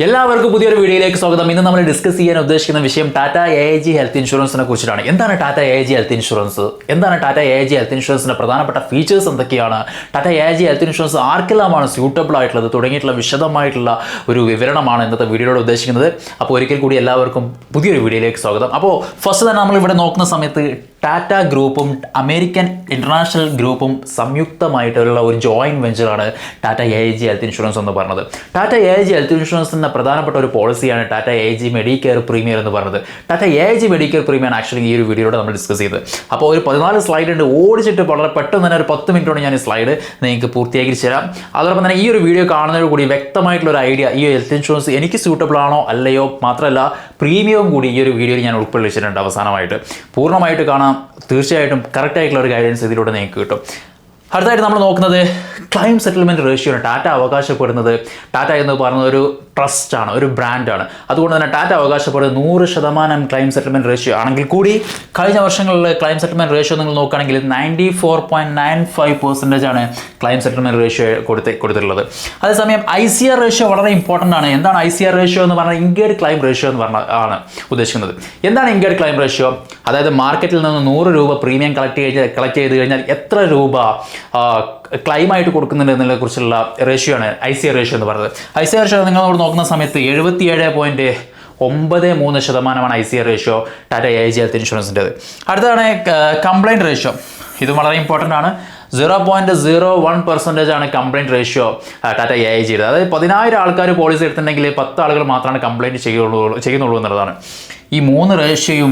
എല്ലാവർക്കും പുതിയൊരു വീഡിയോയിലേക്ക് സ്വാഗതം. ഇന്ന് നമ്മൾ ഡിസ്കസ് ചെയ്യാൻ ഉദ്ദേശിക്കുന്ന വിഷയം ടാറ്റ AIG ഹെൽത്ത് ഇൻഷുറൻസിനെ കുറിച്ചിട്ടാണ്. എന്താണ് ടാറ്റ AIG ഹെൽത്ത് ഇൻഷുറൻസ്? എന്താണ് ടാറ്റ AIG ഹെൽത്ത് ഇൻഷുറൻസിന്റെ പ്രധാനപ്പെട്ട ഫീച്ചേഴ്സ് എന്തൊക്കെയാണ്? ടാറ്റ AIG ഹെൽത്ത് ഇൻഷുറൻസ് ആർക്കെല്ലാമാണ് സ്യൂട്ടബിൾ ആയിട്ടുള്ളത് തുടങ്ങിയിട്ടുള്ള വിശദമായിട്ടുള്ള ഒരു വിവരണമാണ് ഇന്നത്തെ വീഡിയോയോട് ഉദ്ദേശിക്കുന്നത്. അപ്പോൾ ഒരിക്കൽ കൂടി എല്ലാവർക്കും പുതിയൊരു വീഡിയോയിലേക്ക് സ്വാഗതം. അപ്പോൾ ഫസ്റ്റ് തന്നെ നമ്മൾ ഇവിടെ നോക്കുന്ന സമയത്ത് ടാറ്റ ഗ്രൂപ്പും അമേരിക്കൻ ഇന്റർനാഷണൽ ഗ്രൂപ്പും സംയുക്തമായിട്ടുള്ള ഒരു ജോയിന്റ് വെഞ്ചറാണ് ടാറ്റ AIG ഹെൽത്ത് ഇൻഷുറൻസ് എന്ന് പറയുന്നത്. ടാറ്റ AIG ഹെൽത്ത് ഇൻഷുറൻസിന്റെ പ്രധാനപ്പെട്ട ഒരു പോളിസിയാണ് ടാറ്റ AIG മെഡിക്കെയർ പ്രീമിയർ എന്ന് പറയുന്നത്. Tata AIG Medicare premier actually ഈ ഒരു വീഡിയോയിലൂടെ നമ്മൾ ഡിസ്കസ് ചെയ്തത്. അപ്പോൾ ഒരു 14 സ്ലൈഡ് ഉണ്ട്, ഓടിച്ചിട്ട് വളരെ പെട്ടെന്ന് തന്നെ ഒരു 10 മിനിറ്റോടെ ഞാൻ ഈ സ്ലൈഡ് നിങ്ങൾക്ക് പൂർത്തീകരിച്ച് തരാം. അതോടൊപ്പം തന്നെ ഈ ഒരു വീഡിയോ കാണുന്നതിന് കൂടി വ്യക്തമായിട്ടുള്ള ഒരു ഐഡിയ, ഈ ഹെൽത്ത് ഇൻഷുറൻസ് എനിക്ക് സ്യൂട്ടബിൾ ആണോ അല്ലയോ, മാത്രമല്ല പ്രീമിയവും കൂടി ഈ ഒരു വീഡിയോയിൽ ഞാൻ ഉൾക്കൊള്ളിച്ചിട്ടുണ്ട്. അവസാനമായിട്ട് പൂർണ്ണമായിട്ട് കാണാം, തീർച്ചയായിട്ടും കറക്റ്റ് ആയിട്ടുള്ള ഒരു ഗൈഡൻസ് ഇതിലൂടെ നിങ്ങൾക്ക് കിട്ടും. അടുത്തായിട്ട് നമ്മൾ നോക്കുന്നത് ക്ലൈം സെറ്റിൽമെൻറ്റ് റേഷ്യോ ആണ്. ടാറ്റ അവകാശപ്പെടുന്നത്, ടാറ്റ എന്ന് പറയുന്നത് ഒരു ട്രസ്റ്റാണ്, ഒരു ബ്രാൻഡാണ്. അതുകൊണ്ട് തന്നെ ടാറ്റ അവകാശപ്പെടുന്നത് 100% ക്ലൈം സെറ്റിൽമെൻറ്റ് റേഷ്യോ ആണെങ്കിൽ കൂടി കഴിഞ്ഞ വർഷങ്ങളിൽ ക്ലൈം സെറ്റിൽമെൻറ്റ് റേഷ്യോ നിങ്ങൾ നോക്കുകയാണെങ്കിൽ 94.95% ആണ് ക്ലൈം സെറ്റിൽമെൻറ്റ് റേഷ്യോ കൊടുത്തിട്ടുള്ളത്. അതേസമയം ICR റേഷ്യോ വളരെ ഇമ്പോർട്ടൻ്റ് ആണ്. എന്താണ് ICR റേഷ്യോ എന്ന് പറഞ്ഞാൽ? ഇൻഗേർഡ് ക്ലൈം റേഷ്യോ എന്ന് പറഞ്ഞാൽ ആണ് ഉദ്ദേശിക്കുന്നത്. എന്താണ് ഇൻഗേർഡ് ക്ലൈം റേഷ്യോ? അതായത് മാർക്കറ്റിൽ നിന്ന് 100 രൂപ പ്രീമിയം കളക്ട് ചെയ്ത് കഴിഞ്ഞാൽ എത്ര രൂപ ക്ലൈമായിട്ട് കൊടുക്കുന്നുണ്ട് എന്നതിനെ കുറിച്ചുള്ള റേഷ്യോ ആണ് ICR റേഷ്യോ എന്ന് പറയുന്നത്. ICR റേഷ്യോ നിങ്ങളോട് നോക്കുന്ന സമയത്ത് 77.93% ICR ratio Tata AIG health ഇൻഷുറൻസിൻ്റെത്. അടുത്തതാണ് കംപ്ലൈൻറ്റ് റേഷ്യോ. ഇത് വളരെ ഇമ്പോർട്ടൻ്റ് ആണ്. 0.01% ആണ് കംപ്ലൈൻറ്റ് റേഷ്യോ ടാറ്റ AIGയുടെ. അതായത് 10,000 ആൾക്കാർ പോളിസി എടുത്തിട്ടുണ്ടെങ്കിൽ 10 ആളുകൾ മാത്രമാണ് കംപ്ലൈൻറ്റ് ചെയ്യുന്നുള്ളൂ എന്നുള്ളതാണ്. ഈ 3 റേഷ്യോയും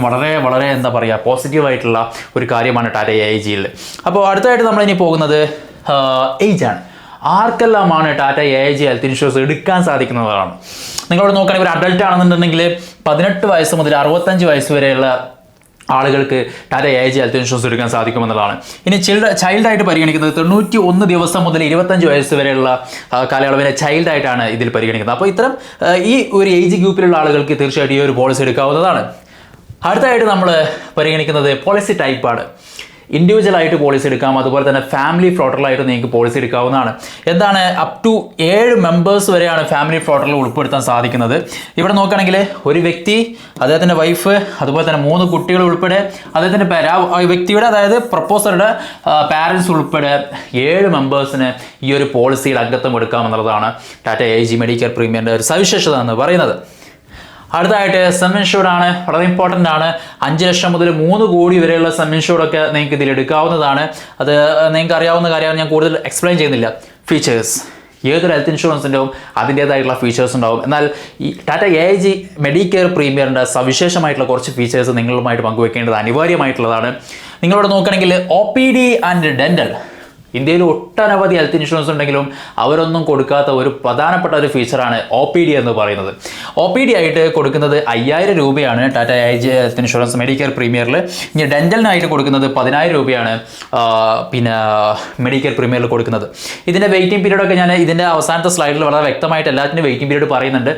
വളരെ എന്താ പറയുക, പോസിറ്റീവായിട്ടുള്ള ഒരു കാര്യമാണ് ടാറ്റ AIGയിൽ. അപ്പോൾ അടുത്തായിട്ട് നമ്മളിനി പോകുന്നത് ഏജാണ്. ആർക്കെല്ലാമാണ് ടാറ്റ AIG ഹെൽത്ത് ഇൻഷുറൻസ് എടുക്കാൻ സാധിക്കുന്നതാണ്? നിങ്ങളോട് നോക്കുകയാണെങ്കിൽ ഒരു അഡൽട്ട് ആണെന്നുണ്ടെങ്കിൽ 18 വയസ്സ് മുതൽ 65 വയസ്സ് വരെയുള്ള ആളുകൾക്ക് ടാറ്റ AIG ഹെൽത്ത് ഇൻഷുറൻസ് എടുക്കാൻ സാധിക്കുമെന്നുള്ളതാണ്. ഇനി ചൈൽഡായിട്ട് പരിഗണിക്കുന്നത് 91 ദിവസം മുതൽ 25 വയസ്സ് വരെയുള്ള കാലയളവിനെ ചൈൽഡായിട്ടാണ് ഇതിൽ പരിഗണിക്കുന്നത്. അപ്പോൾ ഇത്തരം ഈ ഒരു ഏജ് ഗ്രൂപ്പിലുള്ള ആളുകൾക്ക് തീർച്ചയായിട്ടും ഈ ഒരു പോളിസി എടുക്കാവുന്നതാണ്. അടുത്തായിട്ട് നമ്മൾ പരിഗണിക്കുന്നത് പോളിസി ടൈപ്പാണ്. ഇൻഡിവിജ്വൽ ആയിട്ട് പോളിസി എടുക്കാം, അതുപോലെ തന്നെ ഫാമിലി ഫ്ലോട്ടറിലായിട്ട് നിങ്ങൾക്ക് പോളിസി എടുക്കാവുന്നതാണ്. എന്താണ്, അപ് ടു 7 മെമ്പേഴ്സ് വരെയാണ് ഫാമിലി ഫ്ലോട്ടറിൽ ഉൾപ്പെടുത്താൻ സാധിക്കുന്നത്. ഇവിടെ നോക്കുകയാണെങ്കിൽ ഒരു വ്യക്തി, അദ്ദേഹത്തിൻ്റെ വൈഫ്, അതുപോലെ തന്നെ 3 കുട്ടികൾ ഉൾപ്പെടെ അദ്ദേഹത്തിൻ്റെ വ്യക്തിയുടെ, അതായത് പ്രപ്പോസറുടെ പാരൻസ് ഉൾപ്പെടെ 7 മെമ്പേഴ്സിന് ഈ ഒരു പോളിസിയിൽ അംഗത്വം എടുക്കാമെന്നുള്ളതാണ് ടാറ്റ AIG മെഡിക്കെയർ പ്രീമിയറിൻ്റെ ഒരു സവിശേഷത എന്ന് പറയുന്നത്. അടുത്തായിട്ട് സം ഇൻഷുർഡ് ആണ്, വളരെ ഇമ്പോർട്ടൻ്റ് ആണ്. 5 ലക്ഷം മുതൽ 3 കോടി വരെയുള്ള സം ഇൻഷുർഡൊക്കെ നിങ്ങൾക്ക് ഇതിൽ എടുക്കാവുന്നതാണ്. അത് നിങ്ങൾക്ക് അറിയാവുന്ന കാര്യമാണ്, ഞാൻ കൂടുതൽ എക്സ്പ്ലെയിൻ ചെയ്യുന്നില്ല. ഫീച്ചേഴ്സ്, ഏതൊരു ഹെൽത്ത് ഇൻഷുറൻസിൻ്റെയും അതിൻ്റേതായിട്ടുള്ള ഫീച്ചേഴ്സ് ഉണ്ടാവും. എന്നാൽ ഈ ടാറ്റ AIG മെഡിക്കെയർ പ്രീമിയറിൻ്റെ സവിശേഷമായിട്ടുള്ള കുറച്ച് ഫീച്ചേഴ്സ് നിങ്ങളുമായിട്ട് പങ്കുവെക്കേണ്ടത് അനിവാര്യമായിട്ടുള്ളതാണ്. നിങ്ങളോട് നോക്കുകയാണെങ്കിൽ OPD ആൻഡ് ഡെൻ്റൽ, ഇന്ത്യയിൽ ഒട്ടനവധി ഹെൽത്ത് ഇൻഷുറൻസ് ഉണ്ടെങ്കിലും അവരൊന്നും കൊടുക്കാത്ത ഒരു പ്രധാനപ്പെട്ട ഒരു ഫീച്ചറാണ് OPD എന്ന് പറയുന്നത്. OPD ആയിട്ട് കൊടുക്കുന്നത് 5000 രൂപയാണ് Tata AIG health insurance Medicare പ്രീമിയറിൽ. ഇനി ഡെൻ്റലിനായിട്ട് കൊടുക്കുന്നത് 10000 രൂപയാണ് പിന്നെ മെഡിക്കെയർ പ്രീമിയറിൽ കൊടുക്കുന്നത്. ഇതിൻ്റെ വെയിറ്റിംഗ് പീരീഡൊക്കെ ഞാൻ ഇതിൻ്റെ അവസാനത്തെ സ്ലൈഡിൽ വളരെ വ്യക്തമായിട്ട് എല്ലാത്തിൻ്റെ വെയിറ്റിംഗ് പീരീഡ് പറയുന്നുണ്ട്.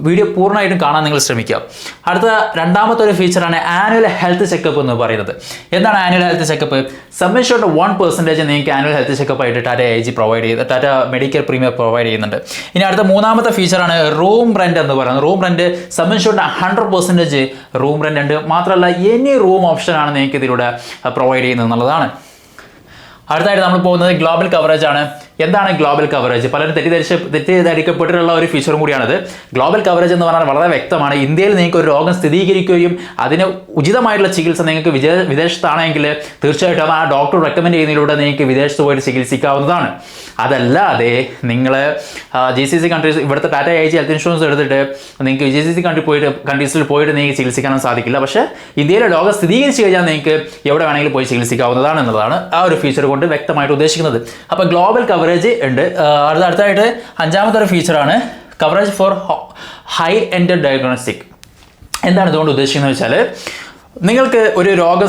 വീഡിയോ പൂർണ്ണമായിട്ടും കാണാൻ നിങ്ങൾ ശ്രമിക്കുക. അടുത്ത രണ്ടാമത്തെ ഒരു ഫീച്ചറാണ് ആനുവൽ ഹെൽത്ത് ചെക്കപ്പ് എന്ന് പറയുന്നത്. എന്താണ് annual health checkup? Sum insured 1% നിങ്ങൾക്ക് ആനുവൽ ഹെൽത്ത് ചെക്കപ്പ് ആയിട്ട് ടാറ്റ AIG പ്രൊവൈഡ് ചെയ്ത് ടാറ്റ മെഡിക്കെയർ പ്രീമിയർ പ്രൊവൈഡ് ചെയ്യുന്നുണ്ട്. ഇനി അടുത്ത മൂന്നാമത്തെ ഫീച്ചറാണ് റൂം റെന്റ് എന്ന് പറയുന്നത്. Room rent sum insured 100% room rent ഉണ്ട്. മാത്രമല്ല എനി റൂം ഓപ്ഷനാണ് നിങ്ങൾക്ക് ഇതിലൂടെ പ്രൊവൈഡ് ചെയ്യുന്നത് എന്നുള്ളതാണ്. അടുത്തായിട്ട് നമ്മൾ പോകുന്നത് ഗ്ലോബൽ കവറേജ് ആണ്. എന്താണ് ഗ്ലോബൽ കവറേജ്? പലരും തെറ്റിദ്ധരിക്കപ്പെട്ടിട്ടുള്ള ഒരു ഫീച്ചറും കൂടിയാണിത്. ഗ്ലോബൽ കവറേജ് എന്ന് പറഞ്ഞാൽ വളരെ വ്യക്തമാണ്. ഇന്ത്യയിൽ നിങ്ങൾക്ക് ഒരു രോഗം സ്ഥിരീകരിക്കുകയും അതിന് ഉചിതമായിട്ടുള്ള ചികിത്സ നിങ്ങൾക്ക് വിദേശത്താണെങ്കിൽ തീർച്ചയായിട്ടും ആ ഡോക്ടർ റെക്കമെൻഡ് ചെയ്യുന്നതിലൂടെ നിങ്ങൾക്ക് വിദേശത്ത് പോയിട്ട് ചികിത്സിക്കാവുന്നതാണ്. അതല്ലാതെ നിങ്ങൾ GCC കൺട്രീസ്, ഇവിടുത്തെ ടാറ്റ AIG ഹെൽത്ത് ഇൻഷുറൻസ് എടുത്തിട്ട് നിങ്ങൾക്ക് GCC കൺട്രീസിൽ പോയിട്ട് നിങ്ങൾക്ക് ചികിത്സിക്കാനും സാധിക്കില്ല. പക്ഷേ ഇന്ത്യയിലെ രോഗം സ്ഥിരീകരിച്ച് കഴിഞ്ഞാൽ നിങ്ങൾക്ക് എവിടെ വേണമെങ്കിലും പോയി ചികിത്സിക്കാവുന്നതാണ് എന്നുള്ളതാണ് ആ ഒരു ഫീച്ചർ കൊണ്ട് വ്യക്തമായിട്ട് ഉദ്ദേശിക്കുന്നത്. അപ്പോൾ ഗ്ലോബൽ കവറേജ് ഉണ്ട്. അടുത്തായിട്ട് അഞ്ചാമത്തെ ഒരു ഫീച്ചറാണ് coverage for high end diagnostic. എന്താണ് ഇതുകൊണ്ട് ഉദ്ദേശിക്കുന്നത് വെച്ചാൽ, നിങ്ങൾക്ക് ഒരു രോഗം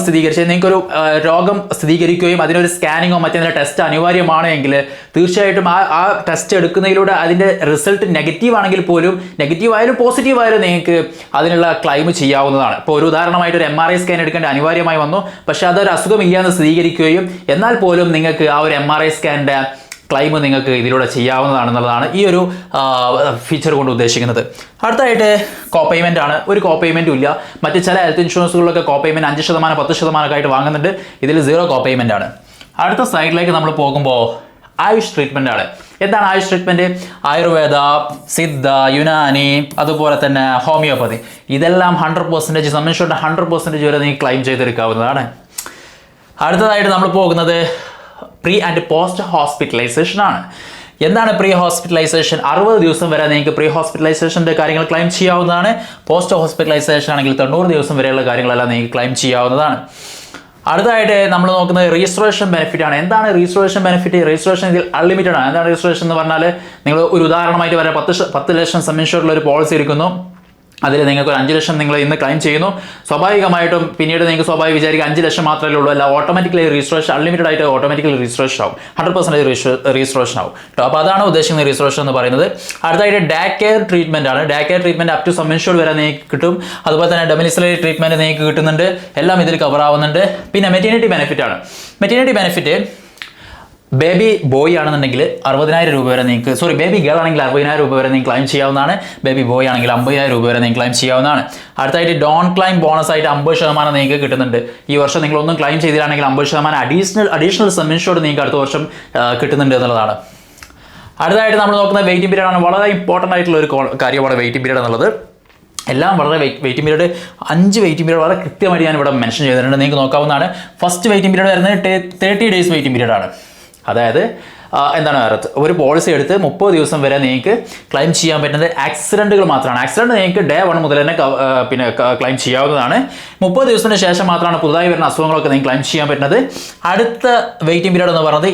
സ്ഥിരീകരിച്ച് നിങ്ങൾക്കൊരു രോഗം സ്ഥിരീകരിക്കുകയും അതിനൊരു സ്കാനിങ്ങോ മറ്റേതെങ്കിലും ടെസ്റ്റ് അനിവാര്യമാണ് എങ്കിൽ തീർച്ചയായിട്ടും ആ ടെസ്റ്റ് എടുക്കുന്നതിലൂടെ അതിൻ്റെ റിസൾട്ട് നെഗറ്റീവ് ആണെങ്കിൽ പോലും, നെഗറ്റീവ് ആയാലും പോസിറ്റീവ് ആയാലും നിങ്ങൾക്ക് അതിനുള്ള ക്ലെയിം ചെയ്യാവുന്നതാണ്. ഇപ്പോൾ ഒരു ഉദാഹരണമായിട്ട് ഒരു MRI സ്കാൻ എടുക്കേണ്ട അനിവാര്യമായി വന്നു, പക്ഷേ അതൊരു അസുഖമില്ല എന്ന് സ്ഥിരീകരിക്കുകയും എന്നാൽ പോലും നിങ്ങൾക്ക് ആ ഒരു MRI സ്കാനിൻ്റെ ക്ലെയിം നിങ്ങൾക്ക് ഇതിലൂടെ ചെയ്യാവുന്നതാണെന്നുള്ളതാണ് ഈ ഒരു ഫീച്ചർ കൊണ്ട് ഉദ്ദേശിക്കുന്നത്. അടുത്തായിട്ട് കോപേയ്മെൻ്റ് ആണ്. ഒരു കോപേയ്മെൻറ്റും ഇല്ല. മറ്റ് ചില ഹെൽത്ത് ഇൻഷുറൻസുകളിലൊക്കെ കോപേയ്മെൻറ്റ് 5%, 10% ആയിട്ട് വാങ്ങുന്നുണ്ട്. ഇതിൽ 0 കോപേയ്മെൻ്റ് ആണ്. അടുത്ത സൈഡിലേക്ക് നമ്മൾ പോകുമ്പോൾ ആയുഷ് ട്രീറ്റ്മെൻ്റ് ആണ്. എന്താണ് ആയുഷ് ട്രീറ്റ്മെൻറ്റ്? ആയുർവേദ, സിദ്ധ, യുനാനി, അതുപോലെ തന്നെ ഹോമിയോപ്പതി, ഇതെല്ലാം 100% സം ഇൻഷുർഡ് 100% വരെ നിങ്ങൾക്ക് ക്ലെയിം ചെയ്തെടുക്കാവുന്നതാണ്. അടുത്തതായിട്ട് നമ്മൾ പോകുന്നത് പ്രീ ആൻഡ് പോസ്റ്റ് ഹോസ്പിറ്റലൈസേഷൻ ആണ്. എന്താണ് പ്രീ ഹോസ്പിറ്റലൈസേഷൻ? 60 ദിവസം വരെ നിങ്ങൾക്ക് പ്രീ ഹോസ്പിറ്റലൈസേഷൻ്റെ കാര്യങ്ങൾ ക്ലെയിം ചെയ്യാവുന്നതാണ്. പോസ്റ്റ് ഹോസ്പിറ്റലൈസേഷൻ ആണെങ്കിൽ 90 ദിവസം വരെയുള്ള കാര്യങ്ങളെല്ലാം നിങ്ങൾക്ക് ക്ലെയിം ചെയ്യാവുന്നതാണ്. അടുത്തതായിട്ട് നമ്മൾ നോക്കുന്നത് രജിസ്ട്രേഷൻ ബെനിഫിറ്റ് ആണ്. എന്താണ് രജിസ്ട്രേഷൻ ബെനിഫിറ്റ്? രജിസ്ട്രേഷൻ ഇതിൽ അൺലിമിറ്റഡ് ആണ്. എന്താണ് രജിസ്ട്രേഷൻ എന്ന് പറഞ്ഞാൽ, നിങ്ങൾ ഒരു ഉദാഹരണമായിട്ട് വരെ 10 ലക്ഷം സം ഇൻഷുർഡുള്ള ഒരു പോളിസി എടുക്കുന്നു. അതിൽ നിങ്ങൾക്ക് ഒരു 5 ലക്ഷം നിങ്ങൾ ഇന്ന് ക്ലെയിം ചെയ്യുന്നു. സ്വാഭാവികമായിട്ടും പിന്നീട് നിങ്ങൾക്ക് സ്വാഭാവികം വിചാരിക്കുക 5 ലക്ഷം മാത്രമേ ഉള്ളൂ. അല്ല, ഓട്ടോമാറ്റിക്കലി രജിസ്ട്രേഷൻ അൺലിമിറ്റഡ് ആയിട്ട് ഓട്ടോമാറ്റിക്കലി രജിസ്ട്രേഷൻ ആവും. 100% രജിസ്ട്രേഷൻ ആവും കേട്ടോ. അപ്പോൾ അതാണ് ഉദ്ദേശിക്കുന്ന രജിസ്ട്രേഷൻ എന്ന് പറയുന്നത്. അടുത്തായിട്ട് ഡേ കെയർ ട്രീറ്റ്മെന്റ് ആണ്. Day care treatment up to sum insured വരെ നിങ്ങൾക്ക് കിട്ടും. അതുപോലെ തന്നെ ഡൊമിസിലറി ട്രീറ്റ്മെന്റ് നിങ്ങൾക്ക് കിട്ടുന്നുണ്ട്. എല്ലാം ഇതിൽ കവർ ആവുന്നുണ്ട്. പിന്നെ മെറ്റേണിറ്റി ബെനിഫിറ്റ് ആണ്. മെറ്റേണിറ്റി ബെനിഫിറ്റ് ബേബി ബോയ് ആണെന്നുണ്ടെങ്കിൽ 60,000 രൂപ വരെ നിങ്ങൾക്ക്, ബേബി ഗേൾ ആണെങ്കിൽ 60,000 രൂപ വരെ നിങ്ങൾക്ക് ക്ലെയിം ചെയ്യാവുന്നതാണ്. ബേബി ബോയ് ആണെങ്കിൽ 50,000 രൂപ വരെ നിങ്ങൾക്ക് ക്ലെയിം ചെയ്യാവുന്നതാണ്. അടുത്തായിട്ട് ഡോൺ ക്ലെയിം ബോണസ് ആയിട്ട് 50% നിങ്ങൾക്ക് കിട്ടുന്നുണ്ട്. ഈ വർഷം നിങ്ങളൊന്നും ക്ലെയിം ചെയ്തില്ലാണെങ്കിൽ 50% അഡീഷണൽ സം ഇൻഷുർഡ് നിങ്ങൾക്ക് അടുത്ത വർഷം കിട്ടുന്നുണ്ട് എന്നുള്ളതാണ്. അടുത്തതായിട്ട് നമ്മൾ നോക്കുന്ന വെയിറ്റിംഗ് പീരീഡ് ആണ്. വളരെ ഇമ്പോർട്ടൻ്റ് ആയിട്ടുള്ള ഒരു കാര്യമാണ് വെയിറ്റിംഗ് പീരീഡ് എന്നുള്ളത്. എല്ലാം വളരെ വെയിറ്റിംഗ് പീരീഡ് 5 വെയിറ്റിംഗ് പീരീഡ് വളരെ കൃത്യമായിട്ട് ഞാൻ ഇവിടെ മെൻഷൻ ചെയ്തിട്ടുണ്ട്. നിങ്ങൾക്ക് നോക്കാവുന്നതാണ്. ഫസ്റ്റ് വെയിറ്റിംഗ് പീരീഡ് വരുന്നത് 30 ഡേയ്സ് വെയിറ്റിംഗ് പീരീഡ് ആണ്. അതായത് എന്താണ് ഒരു പോളിസി എടുത്ത് 30 ദിവസം വരെ നിങ്ങൾക്ക് ക്ലെയിം ചെയ്യാൻ പറ്റുന്നത് ആക്സിഡൻറ്റുകൾ മാത്രമാണ്. ആക്സിഡൻറ്റ് നിങ്ങൾക്ക് ഡേ 1 മുതൽ തന്നെ പിന്നെ ക്ലെയിം ചെയ്യാവുന്നതാണ്. 30 ദിവസത്തിന് ശേഷം മാത്രമാണ് പുതുതായി വരുന്ന അസുഖങ്ങളൊക്കെ നിങ്ങൾക്ക് ക്ലെയിം ചെയ്യാൻ പറ്റുന്നത്. അടുത്ത വെയിറ്റിംഗ് പീരീഡ് എന്ന് പറയുന്നത്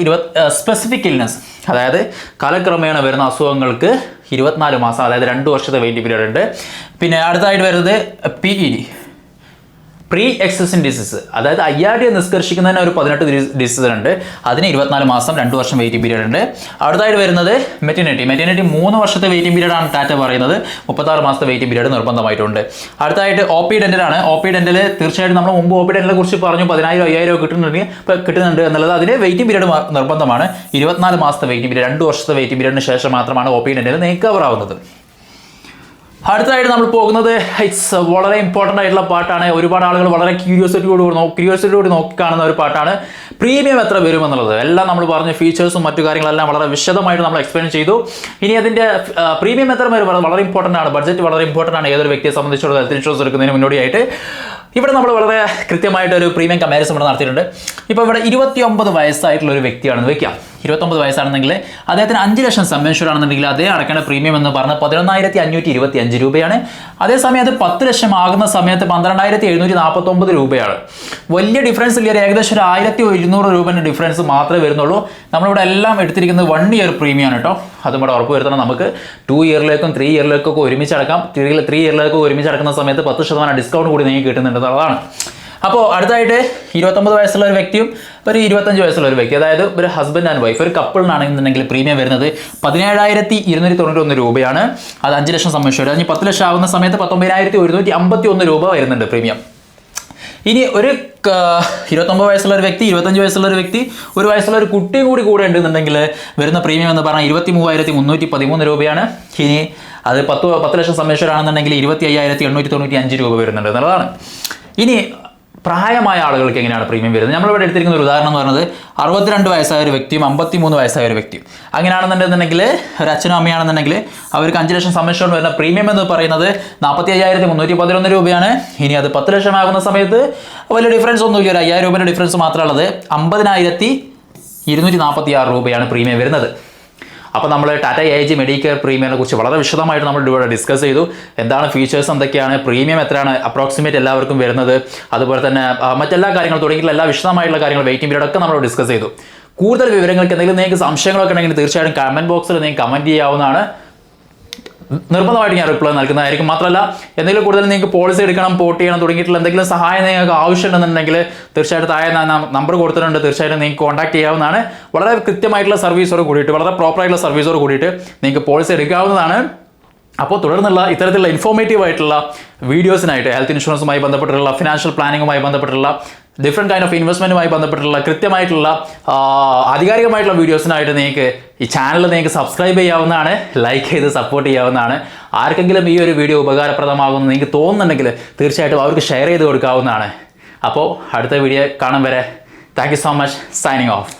സ്പെസിഫിക് ഇൽനെസ്, അതായത് കാലക്രമേണ വരുന്ന അസുഖങ്ങൾക്ക് 24 മാസം, അതായത് 2 വർഷത്തെ വെയിറ്റിംഗ് പീരീഡ് ഉണ്ട്. പിന്നെ അടുത്തായിട്ട് വരുന്നത് PED, പ്രീ എക്സിസ്റ്റിംഗ് ഡിസീസ്, അതായത് IRD നിഷ്കർഷിക്കുന്നതിന് ഒരു 18 ഡിസീസ് ഉണ്ട്. അതിന് 24 മാസം 2 വർഷം വെയിറ്റിംഗ് പീരീഡ് ഉണ്ട്. അടുത്തായിട്ട് വരുന്നത് മെറ്റേണിറ്റി 3 വർഷത്തെ വെയിറ്റിംഗ് പീരീഡ് ആണ് ടാറ്റ പറയുന്നത്. 36 മാസത്തെ വെയിറ്റിംഗ് പീരീഡ് നിർബന്ധമായിട്ടുണ്ട്. അടുത്തായിട്ട് OP ഡെന്റൽ ആണ്. OP ഡെന്റൽ തീർച്ചയായിട്ടും നമ്മൾ മുമ്പ് OP ഡെന്റലിനെ കുറിച്ച് പറഞ്ഞു. 10,000 5,000 കിട്ടുന്നുണ്ട് എന്നുള്ളത്. അതിന് വെയിറ്റിംഗ് പീരീഡ് നിർബന്ധമാണ്. 24 മാസത്തെ വെയിറ്റിംഗ് പീരീഡ്, 2 വർഷത്തെ വെയിറ്റിംഗ് പീരീഡിന് ശേഷം മാത്രമാണ് OP ഡെന്റൽ നിങ്ങൾക്ക് കവർ ആവുന്നത്. അടുത്തതായിട്ട് നമ്മൾ പോകുന്നത് വളരെ ഇമ്പോർട്ടൻ്റ് ആയിട്ടുള്ള പാട്ടാണ്. ഒരുപാട് ആളുകൾ വളരെ ക്യൂരിയോസിറ്റിയോട് നോക്കിക്കാണുന്ന ഒരു പാട്ടാണ്. പ്രീമിയം എത്ര വരുമെന്നുള്ളത് എല്ലാം നമ്മൾ പറഞ്ഞ ഫീച്ചേഴ്സും മറ്റു കാര്യങ്ങളെല്ലാം വളരെ വിശദമായിട്ട് നമ്മൾ എക്സ്പ്ലെയിൻ ചെയ്തു. ഇനി അതിൻ്റെ പ്രീമിയം എത്ര വരും വളരെ ഇമ്പോർട്ടൻ്റ് ആണ്. ബഡ്ജറ്റ് വളരെ ഇമ്പോർട്ടൻ്റ് ആണ് ഏതൊരു വ്യക്തിയെ സംബന്ധിച്ചുള്ള ഹെൽത്ത് ഇൻഷുറൻസ് എടുക്കുന്നതിന് മുന്നോടിയായിട്ട്. ഇവിടെ നമ്മൾ വളരെ കൃത്യമായിട്ട് ഒരു പ്രീമിയം കമ്പാരിസൺ ഇവിടെ നടത്തിയിട്ടുണ്ട്. ഇപ്പോൾ ഇവിടെ 29 വയസ്സായിട്ടുള്ള ഒരു വ്യക്തിയാണെന്ന് വെക്കാം. 29 വയസ്സാണെന്നെങ്കിൽ അദ്ദേഹത്തിന് 5 ലക്ഷം സം ഇൻഷുർഡ് ആണെന്നുണ്ടെങ്കിൽ അതേ അടക്കേണ്ട പ്രീമിയം എന്ന് പറഞ്ഞാൽ 11,525 രൂപയാണ്. അതേസമയം അത് 10 ലക്ഷം ആകുന്ന സമയത്ത് 12,749 രൂപയാണ്. വലിയ ഡിഫറൻസ് ഇല്ല. ഏകദേശം ഒരു 1,100 രൂപേൻ്റെ ഡിഫറൻസ് മാത്രമേ വരുന്നുള്ളൂ. നമ്മളിവിടെ എല്ലാം എടുത്തിരിക്കുന്നത് 1 ഇയർ പ്രീമിയം ആണ് കേട്ടോ. അതും കൂടെ ഉറപ്പ് വരുത്തണം. നമുക്ക് 2 ഇയറിലേക്കും 3 ഇയറിലേക്കൊക്കെ ഒരുമിച്ച് അടക്കാം. 3 ഇയറിലേക്ക് ഒരുമിച്ച് അടക്കുന്ന സമയത്ത് 10% ഡിസ്കൗണ്ട് കൂടി നിങ്ങൾക്ക് കിട്ടുന്നുണ്ടെന്നുള്ളതാണ്. അപ്പോൾ അടുത്തായിട്ട് 29 വയസ്സുള്ള ഒരു വ്യക്തിയും ഒരു 25 വയസ്സുള്ള ഒരു വ്യക്തി, അതായത് ഒരു ഹസ്ബൻഡ് ആൻഡ് വൈഫ്, ഒരു കപ്പിളിനാണെന്നുണ്ടെങ്കിൽ പ്രീമിയം വരുന്നത് 17,291 രൂപയാണ്. അത് 5 ലക്ഷം സം ഇൻഷുർഡ്. അതിന് 10 ലക്ഷം ആവുന്ന സമയത്ത് 19,151 രൂപ വരുന്നുണ്ട് പ്രീമിയം. ഇനി ഒരു 29 വയസ്സുള്ള ഒരു വ്യക്തി, 25 വയസ്സുള്ള ഒരു വ്യക്തി, 1 വയസ്സുള്ള ഒരു കുട്ടിയും കൂടെ ഉണ്ടെന്നുണ്ടെങ്കിൽ വരുന്ന പ്രീമിയം എന്ന് പറഞ്ഞാൽ 23,313 രൂപയാണ്. ഇനി അത് 10 ലക്ഷം സം ഇൻഷുർഡ് ആണെന്നുണ്ടെങ്കിൽ 25,895 രൂപ വരുന്നുണ്ട് എന്നുള്ളതാണ്. ഇനി പ്രായമായ ആളുകൾക്ക് എങ്ങനെയാണ് പ്രീമിയം വരുന്നത്? നമ്മളിവിടെ എടുത്തിരിക്കുന്ന ഒരു ഉദാഹരണം എന്ന് പറയുന്നത് 62 വയസ്സായ ഒരു വ്യക്തിയും 53 വയസ്സായ ഒരു വ്യക്തിയും. അങ്ങനെയാണെന്നുണ്ടെന്നുണ്ടെങ്കിൽ ഒരു അച്ഛനും അമ്മയാണെന്നുണ്ടെങ്കിൽ അവർക്ക് 5 ലക്ഷം സം ഇൻഷുർഡ് വരുന്ന പ്രീമിയം എന്ന് പറയുന്നത് 45,311 രൂപയാണ്. ഇനി അത് 10 ലക്ഷം ആകുന്ന സമയത്ത് വലിയ ഡിഫറൻസ് ഒന്നുമില്ല. ഒരു 5,000 രൂപയുടെ ഡിഫറൻസ് മാത്രമുള്ളത്. 50,246 രൂപയാണ് പ്രീമിയം വരുന്നത്. അപ്പോൾ നമ്മൾ ടാറ്റ AIG മെഡിക്കെയർ പ്രീമിയറിനെ കുറിച്ച് വളരെ വിശദമായിട്ട് നമ്മൾ ഇവിടെ ഡിസ്കസ് ചെയ്തു. എന്താണ് ഫീച്ചേഴ്സ്, എന്തൊക്കെയാണ്, പ്രീമിയം എത്രയാണ് അപ്രോക്സിമേറ്റ് എല്ലാവർക്കും വരുന്നത്, അതുപോലെ തന്നെ മറ്റെല്ലാ കാര്യങ്ങളും തുടങ്ങിയിട്ടുള്ള എല്ലാ വിശദമായിട്ടുള്ള കാര്യങ്ങൾ വെയിറ്റിംഗ് പീരീഡ് ഒക്കെ നമ്മൾ ഡിസ്കസ് ചെയ്തു. കൂടുതൽ വിവരങ്ങൾക്ക് എന്തെങ്കിലും നിങ്ങൾക്ക് സംശയങ്ങളൊക്കെ ഉണ്ടെങ്കിൽ തീർച്ചയായിട്ടും കമൻറ്റ് ബോക്സിൽ നിങ്ങൾക്ക് കമൻറ്റ് ചെയ്യാവുന്നതാണ്. നിർബന്ധമായിട്ട് ഞാൻ റിപ്ലൈ നൽകുന്നതായിരിക്കും. മാത്രമല്ല എന്തെങ്കിലും കൂടുതൽ നിങ്ങൾക്ക് പോളിസി എടുക്കണം, പോർട്ട് ചെയ്യണം തുടങ്ങിയിട്ടുള്ള എന്തെങ്കിലും സഹായം നിങ്ങൾക്ക് ആവശ്യമുണ്ടെന്നുണ്ടെങ്കിൽ തീർച്ചയായിട്ടും താഴെ നമ്പർ കൊടുത്തിട്ടുണ്ട്. തീർച്ചയായിട്ടും നിങ്ങൾക്ക് കോൺടാക്ട് ചെയ്യാവുന്നതാണ്. വളരെ കൃത്യമായിട്ടുള്ള സർവീസോട് കൂടിയിട്ട്, വളരെ പ്രോപ്പറായിട്ടുള്ള സർവീസോട് കൂടിയിട്ട് നിങ്ങൾക്ക് പോളിസി എടുക്കാവുന്നതാണ്. അപ്പോൾ തുടർന്നുള്ള ഇത്തരത്തിലുള്ള ഇൻഫോർമേറ്റീവ് ആയിട്ടുള്ള വീഡിയോസിനായിട്ട് ഹെൽത്ത് ഇൻഷുറൻസുമായി ബന്ധപ്പെട്ടിട്ടുള്ള ഫിനാൻഷ്യൽ പ്ലാനിങ്ങുമായി ബന്ധപ്പെട്ടുള്ള ഡിഫറെൻറ്റ് കൈൻഡ് ഓഫ് ഇൻവെസ്റ്റ്മെൻറ്റുമായി ബന്ധപ്പെട്ടുള്ള കൃത്യമായിട്ടുള്ള ആധികാരികമായിട്ടുള്ള വീഡിയോസിനായിട്ട് നിങ്ങൾക്ക് ഈ ചാനൽ നിങ്ങൾക്ക് സബ്സ്ക്രൈബ് ചെയ്യാവുന്നതാണ്, ലൈക്ക് ചെയ്ത് സപ്പോർട്ട് ചെയ്യാവുന്നതാണ്. ആർക്കെങ്കിലും ഈ ഒരു വീഡിയോ ഉപകാരപ്രദമാകുമെന്ന് നിങ്ങൾക്ക് തോന്നുന്നുണ്ടെങ്കിൽ തീർച്ചയായിട്ടും അവർക്ക് ഷെയർ ചെയ്ത് കൊടുക്കാവുന്നതാണ്. അപ്പോൾ അടുത്ത വീഡിയോ കാണും വരെ thank you so much. Signing off.